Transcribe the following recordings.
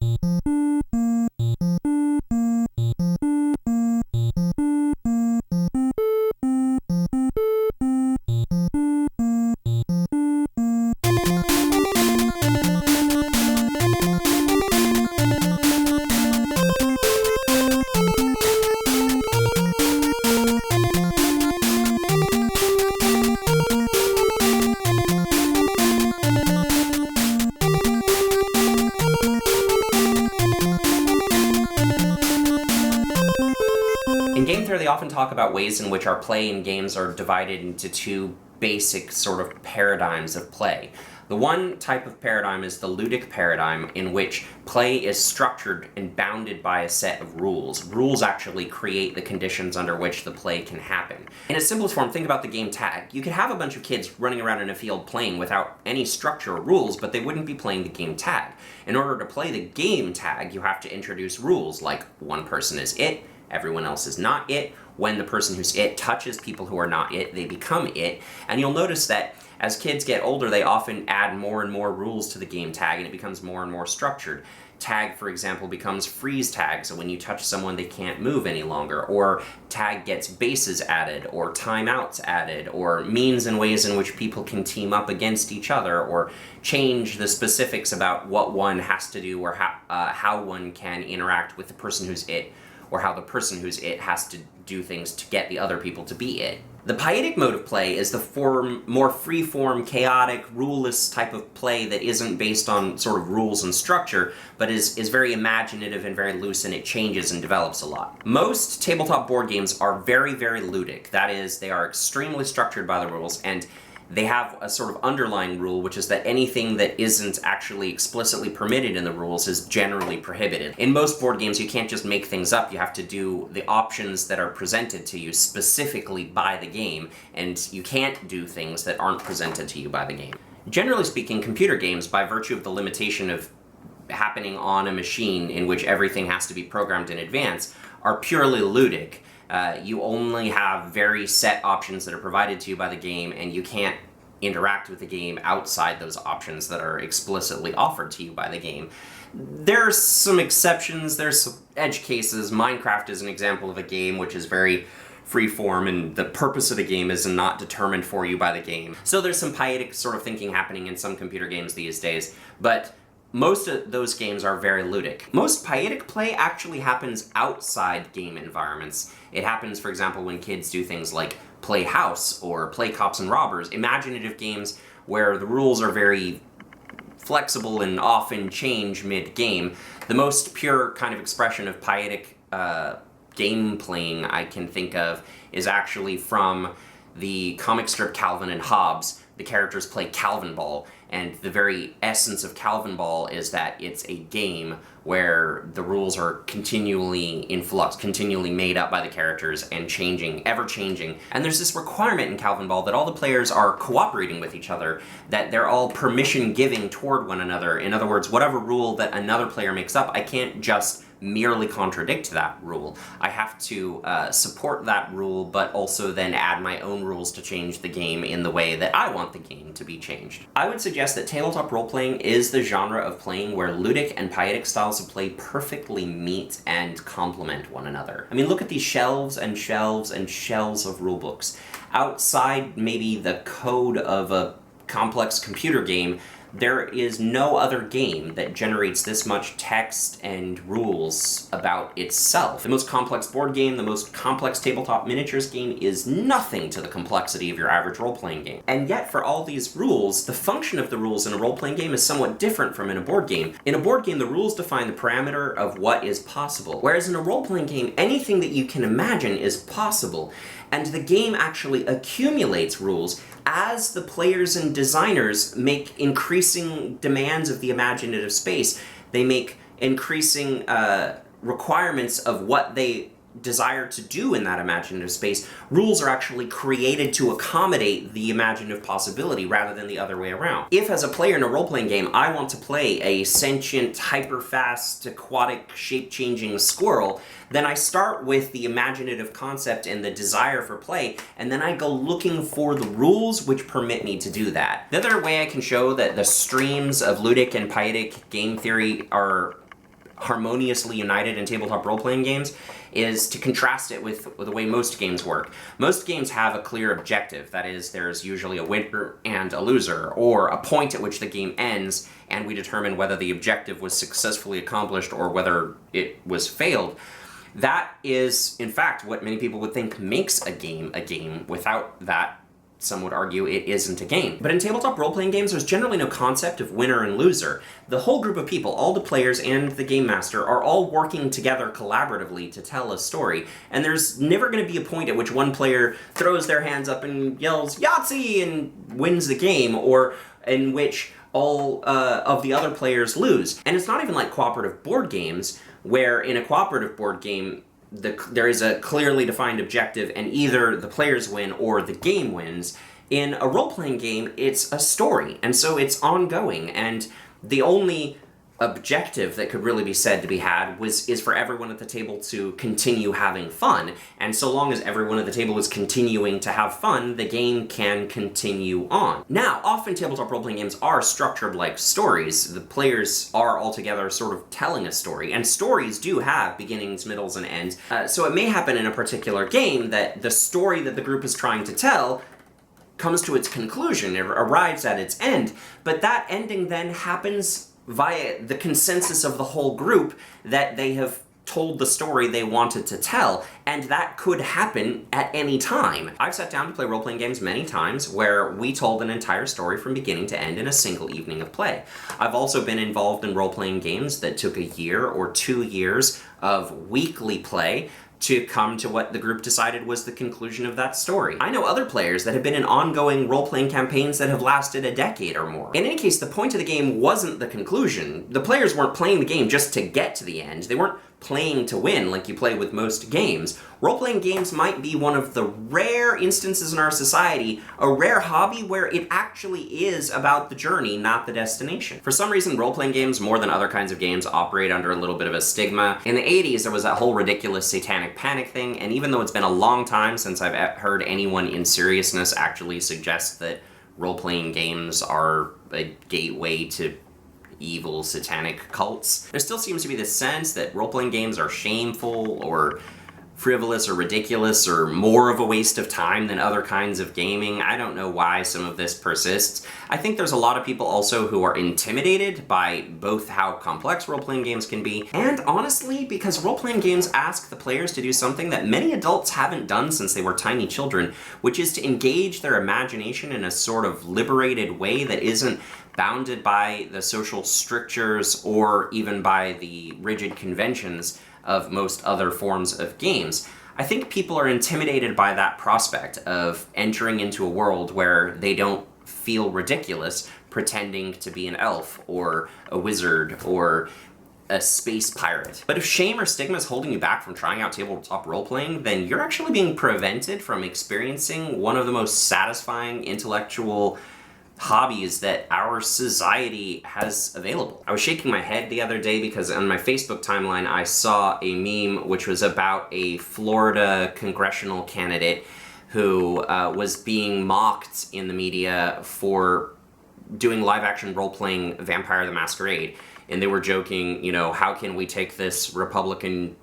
In game theory, they often talk about ways in which our play in games are divided into two basic sort of paradigms of play. The one type of paradigm is the ludic paradigm, in which play is structured and bounded by a set of rules. Rules actually create the conditions under which the play can happen. In its simplest form, think about the game tag. You could have a bunch of kids running around in a field playing without any structure or rules, but they wouldn't be playing the game tag. In order to play the game tag, you have to introduce rules, like one person is it, everyone else is not it. When the person who's it touches people who are not it, they become it. And you'll notice that as kids get older, they often add more and more rules to the game tag, and it becomes more and more structured. Tag, for example, becomes freeze tag, so when you touch someone, they can't move any longer. Or tag gets bases added, or timeouts added, or means and ways in which people can team up against each other, or change the specifics about what one has to do, or how one can interact with the person who's it, or how the person who's it has to do things to get the other people to be it. The pietic mode of play is the more free-form, chaotic, ruleless type of play that isn't based on sort of rules and structure, but is very imaginative and very loose, and it changes and develops a lot. Most tabletop board games are very, very ludic. That is, they are extremely structured by the rules, and they have a sort of underlying rule, which is that anything that isn't actually explicitly permitted in the rules is generally prohibited. In most board games, you can't just make things up. You have to do the options that are presented to you specifically by the game, and you can't do things that aren't presented to you by the game. Generally speaking, computer games, by virtue of the limitation of happening on a machine in which everything has to be programmed in advance, are purely ludic. You only have very set options that are provided to you by the game, and you can't interact with the game outside those options that are explicitly offered to you by the game. There are some exceptions, there's some edge cases. Minecraft is an example of a game which is very freeform, and the purpose of the game is not determined for you by the game. So there's some pietic sort of thinking happening in some computer games these days, but most of those games are very ludic. Most pietic play actually happens outside game environments. It happens, for example, when kids do things like play house or play cops and robbers, imaginative games where the rules are very flexible and often change mid-game. The most pure kind of expression of pietic game playing I can think of is actually from the comic strip Calvin and Hobbes. The characters play Calvin Ball, and the very essence of Calvin Ball is that it's a game where the rules are continually in flux, continually made up by the characters and changing, ever-changing. And there's this requirement in Calvin Ball that all the players are cooperating with each other, that they're all permission-giving toward one another. In other words, whatever rule that another player makes up, I can't just merely contradict that rule. I have to support that rule, but also then add my own rules to change the game in the way that I want the game to be changed. I would suggest that tabletop role-playing is the genre of playing where ludic and pietic styles of play perfectly meet and complement one another. I mean, look at these shelves and shelves and shelves of rulebooks. Outside maybe the code of a complex computer game, there is no other game that generates this much text and rules about itself. The most complex board game, the most complex tabletop miniatures game is nothing to the complexity of your average role-playing game. And yet, for all these rules, the function of the rules in a role-playing game is somewhat different from in a board game. In a board game, the rules define the parameter of what is possible, whereas in a role-playing game, anything that you can imagine is possible. And the game actually accumulates rules as the players and designers make increasing demands of the imaginative space. They make increasing requirements of what they desire to do in that imaginative space. Rules are actually created to accommodate the imaginative possibility rather than the other way around. If, as a player in a role-playing game, I want to play a sentient, hyper-fast, aquatic, shape-changing squirrel, then I start with the imaginative concept and the desire for play, and then I go looking for the rules which permit me to do that. The other way I can show that the streams of ludic and pietic game theory are harmoniously united in tabletop role-playing games is to contrast it with the way most games work. Most games have a clear objective. That is, there's usually a winner and a loser, or a point at which the game ends, and we determine whether the objective was successfully accomplished or whether it was failed. That is, in fact, what many people would think makes a game a game. Without that, some would argue it isn't a game. But in tabletop role-playing games, there's generally no concept of winner and loser. The whole group of people, all the players and the game master, are all working together collaboratively to tell a story, and there's never going to be a point at which one player throws their hands up and yells Yahtzee and wins the game, or in which all of the other players lose. And it's not even like cooperative board games, where in a cooperative board game, there is a clearly defined objective and either the players win or the game wins. In a role-playing game, it's a story, and so it's ongoing, and the only objective that could really be said to be had is for everyone at the table to continue having fun, and so long as everyone at the table is continuing to have fun, the game can continue on. Now, often tabletop role-playing games are structured like stories. The players are all together sort of telling a story, and stories do have beginnings, middles, and ends, so it may happen in a particular game that the story that the group is trying to tell comes to its conclusion, it arrives at its end, but that ending then happens via the consensus of the whole group that they have told the story they wanted to tell, and that could happen at any time. I've sat down to play role-playing games many times where we told an entire story from beginning to end in a single evening of play. I've also been involved in role-playing games that took a year or 2 years of weekly play to come to what the group decided was the conclusion of that story. I know other players that have been in ongoing role-playing campaigns that have lasted a decade or more. In any case, the point of the game wasn't the conclusion. The players weren't playing the game just to get to the end. They weren't playing to win like you play with most games. Role-playing games might be one of the rare instances in our society, a rare hobby where it actually is about the journey, not the destination. For some reason, role-playing games, more than other kinds of games, operate under a little bit of a stigma. In the 80s, there was that whole ridiculous satanic panic thing, and even though it's been a long time since I've heard anyone in seriousness actually suggest that role-playing games are a gateway to evil satanic cults, there still seems to be this sense that role-playing games are shameful or frivolous or ridiculous or more of a waste of time than other kinds of gaming. I don't know why some of this persists. I think there's a lot of people also who are intimidated by both how complex role-playing games can be, and honestly, because role-playing games ask the players to do something that many adults haven't done since they were tiny children, which is to engage their imagination in a sort of liberated way that isn't bounded by the social strictures or even by the rigid conventions of most other forms of games. I think people are intimidated by that prospect of entering into a world where they don't feel ridiculous pretending to be an elf or a wizard or a space pirate. But if shame or stigma is holding you back from trying out tabletop role-playing, then you're actually being prevented from experiencing one of the most satisfying intellectual hobbies that our society has available. I was shaking my head the other day because on my Facebook timeline I saw a meme which was about a Florida congressional candidate who was being mocked in the media for doing live-action role-playing Vampire the Masquerade. And they were joking, you know, how can we take this Republican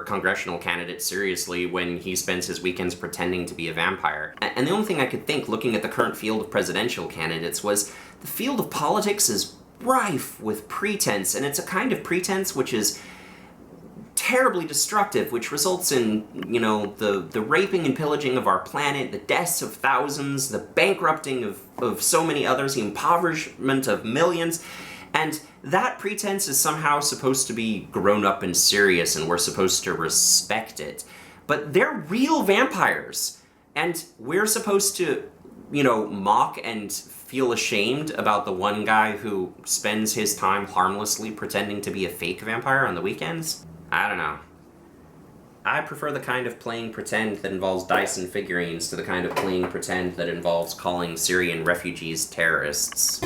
congressional candidate seriously when he spends his weekends pretending to be a vampire? And the only thing I could think, looking at the current field of presidential candidates, was the field of politics is rife with pretense, and it's a kind of pretense which is terribly destructive, which results in, you know, the raping and pillaging of our planet, the deaths of thousands, the bankrupting of so many others, the impoverishment of millions. And that pretense is somehow supposed to be grown up and serious, and we're supposed to respect it. But they're real vampires, and we're supposed to, you know, mock and feel ashamed about the one guy who spends his time harmlessly pretending to be a fake vampire on the weekends? I don't know. I prefer the kind of playing pretend that involves dice and figurines to the kind of playing pretend that involves calling Syrian refugees terrorists.